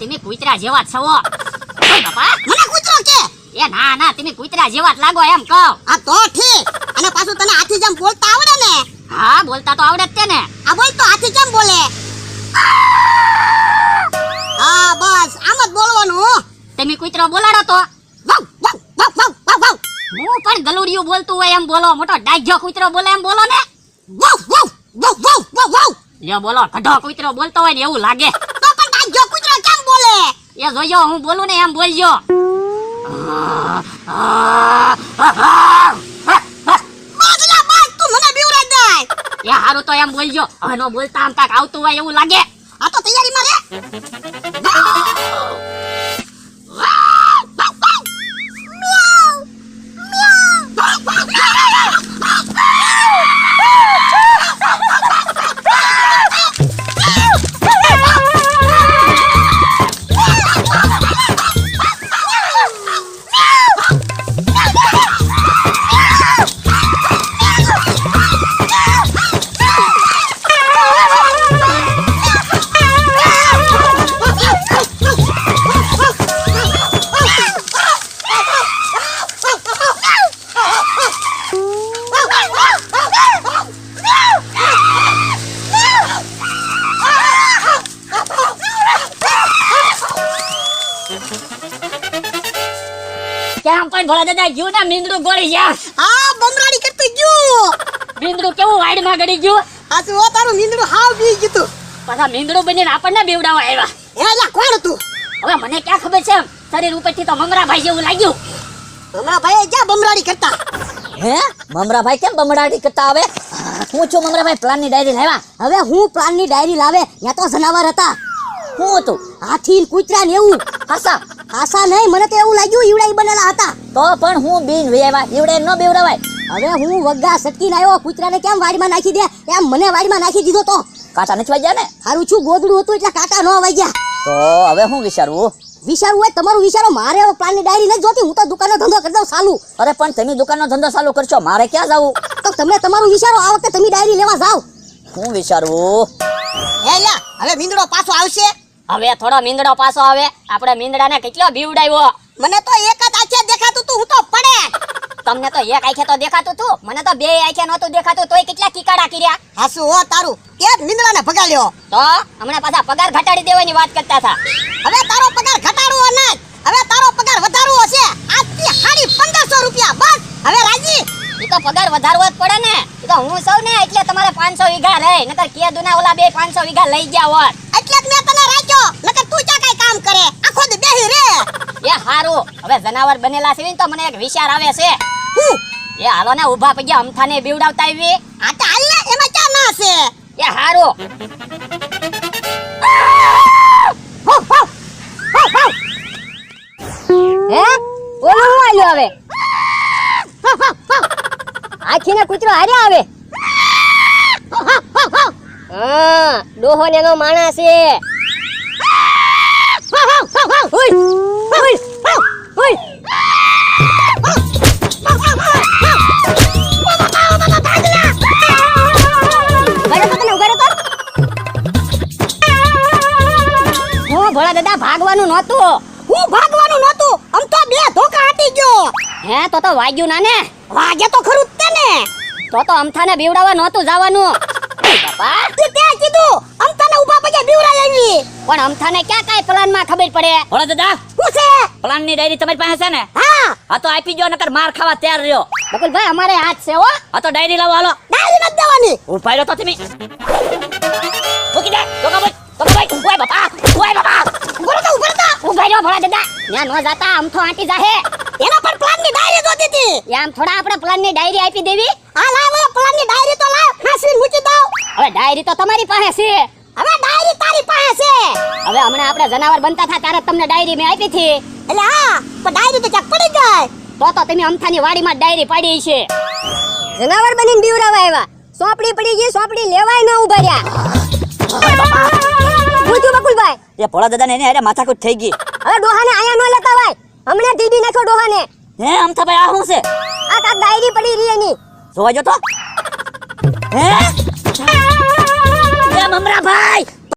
તમે કૂતરા જેવા જ છો ઓય બાપા મને કૂતરો કે એ ના ના તમે કૂતરા જેવા જ લાગો એમ કહો આ તો ઠીક અને પાછું તને હાથી જેમ બોલતા આવડે ને હા બોલતા તો આવડે જ છે ને આ બોલ તો હાથી કેમ બોલે હા બસ આમ જ બોલવાનું તમે કૂતરો બોલાડો તો વાવ વાવ વાવ વાવ વાવ વાવ હું પણ ગલુડિયું બોલતું હોય એમ બોલો મોટો ડાઘ્યો કૂતરો બોલે એમ બોલો ને વાવ વાવ વાવ વાવ વાવ વાવ લ્યો બોલો કઢો કૂતરો બોલતો હોય ને એવું લાગે તો પણ ડાઘ્યો કૂતરો કેમ બોલે એ જોજો હું બોલું ને એમ બોલજો બાજલા બાજ તું મને બીવરાઈ દે એ હારું તો એમ બોલજો હવે નો બોલતા આમ કાક આવતું હોય એવું લાગે આ તો તૈયારીમાં રે કેમ પણ ભોળા દાદા ગયું ને મીંદડું ગોળી ગયા આ બમરાડી કરતું ગયું મીંદડું કેવું વાઈડમાં ગળી ગયું આ શું તારું નીંદડું હાવ બી ગયું તું પાછા મીંદડું બનીને આપણને બીવડાવવા આવ્યા એલા કોણ તું હવે મને ક્યાં ખબર છે શરીર ઉપરથી તો મમરાભાઈ જેવું લાગ્યું હમણાં ભાઈ ક્યાં બમરાડી કરતા હે મમરાભાઈ કેમ બમડાટી કરતા આવે હું છું મમરાભાઈ પ્લાનની ડાયરી લાવ્યા હવે હું પ્લાનની ડાયરી લાવે ત્યાં તો જનાવર હતા હું હતું હાથી કૂતરા ને એવું હાસા આશા નહીં મને તો એવું લાગ્યું ઈવડાઈ બનેલા હતા તો પણ હું બીન વેવા ઈવડે ન બેવરાવાય હવે હું વગ્ગા સટકીને આવ્યો કૂતરાને કેમ વાડીમાં નાખી દે એમ મને વાડીમાં નાખી દીધો તો કાંટા નથી વાગ્યા ને હારું છું ગોદડું હતું એટલે કાંટા ન વાગ્યા તો હવે હું વિચારવું વિચારવું હોય તમારું વિચારો મારે હવે પ્લાનની ડાયરી નથી જોતી હું તો દુકાનનો ધંધો કરી દઉં ચાલુ અરે પણ તમે દુકાનનો ધંધો ચાલુ કરશો મારે ક્યાં જવું તો તમે તમારું વિચારો આ વખતે તમે ડાયરી લેવા જાઓ હું વિચારવું હે લ્યા હવે મીંદડો પાછો આવશે હવે થોડો મીંદડો પાછો આવે આપણે મીંદડાને કેટલો બીવડાવ્યો મને તો એક જ આંખે દેખાતું તું હું તો પડે તમને તો એક આંખે તો દેખાતું તું મને તો બે આંખે નહોતું દેખાતું તોય કેટલા કીકાડા કર્યા હાસુ હો તારું તે જ મીંદડાને ભગાડ્યો તો હમણાં પાછા પગાર ઘટાડી દેવાની વાત કરતા હતા હવે તારો પગાર ઘટાડવો નહીં હવે તારો પગાર વધારવો હશે આજથી 1500 રૂપિયા બસ હવે રાજી એ તો પગાર વધારવો જ પડે ને એ તો હું સૌ ને એટલે તમારે 500 વીઘા રહે નકર કે દુના ઓલા બે 500 વીઘા લઈ ગયા હોત એટલે જ મેં તને રાખ્યો નકર તું ક્યાં કઈ કામ કરે આખો દી બેહી રે એ હારું હવે જનાવર બનેલા છે ને તો મને એક વિચાર આવે છે હું એ હાલો ને ઊભા પગ્યા અમથાને બીવડાવતા આવી આ તો હાલ ને એમાં ક્યાં ના છે એ હારું હે ઓલો હું આલ્યો હવે આખીને કૂતરો હાર્યા આવે હા ડોહો ને નો માણસ છે ઓય ઓય ઓય ભોળા દાદા ભાગવાનું નહોતું હું ભાગવાનું નહોતું આમ તો બે ધોકા હટી ગયો હે તો વાગ્યું ના ને વાગે તો ખરું જ તે ને તો અમથાને બીવડાવવા નહોતું જવાનું બાપા તે કીધું આમ તને ઊભા પગે બીવરાઈ આવી પણ અમથાને ક્યાં કાઈ પ્લાન માં ખબર પડે ભોળા દાદા હું છે પ્લાન ની ડાયરી તમારી પાસે છે ને હા આ તો આપી જો નકર માર ખાવા તૈયાર રહ્યો બકુલભાઈ અમારે હાથ છે હો આ તો ડાયરી લાવો હાલો ડાયરી નથી દેવાની ઉભા રહ્યો તો તમે મૂકી દે ભાઈ ઓય બાપા ઉભા રહ્યો ભોળા દાદા ન્યા નો જાતા અમથો આંટી જાહે એના પર પ્લાન ની ડાયરી જોતી હતી એમ થોડા આપણે પ્લાન ની ડાયરી આપી દેવી આ લાવ પ્લાન ની ડાયરી તો લાવ હાસી મૂકી દઉં હવે ડાયરી તો તમારી પાસે છે હવે ડાયરી તારી પાસે છે હવે હમણાં આપણે જનાવર બનતા હતા ત્યારે તમને ડાયરી મેં આપી હતી એટલે હા પણ ડાયરી તો ક્યાંક પડી ગઈ તો તમે અમથાની વાડીમાં ડાયરી પાડી છે જનાવર બનીને બીવરાવા આવ્યા સોપડી પડી ગઈ સોપડી લેવાય ન ઉભા રહ્યા પૂછ્યું બકુલભાઈ એ ભોળા દાદા ને એને અરે માથાકૂટ થઈ ગઈ હવે ડોહાને આયા ન લેતા ભાઈ હમણે ટીડી નાખ્યો ડોહાને હે અમથા ભાઈ આ શું છે આ કાક ડાયરી પડી રહી એની જોવા જો તો હે એ મમરા ભાઈ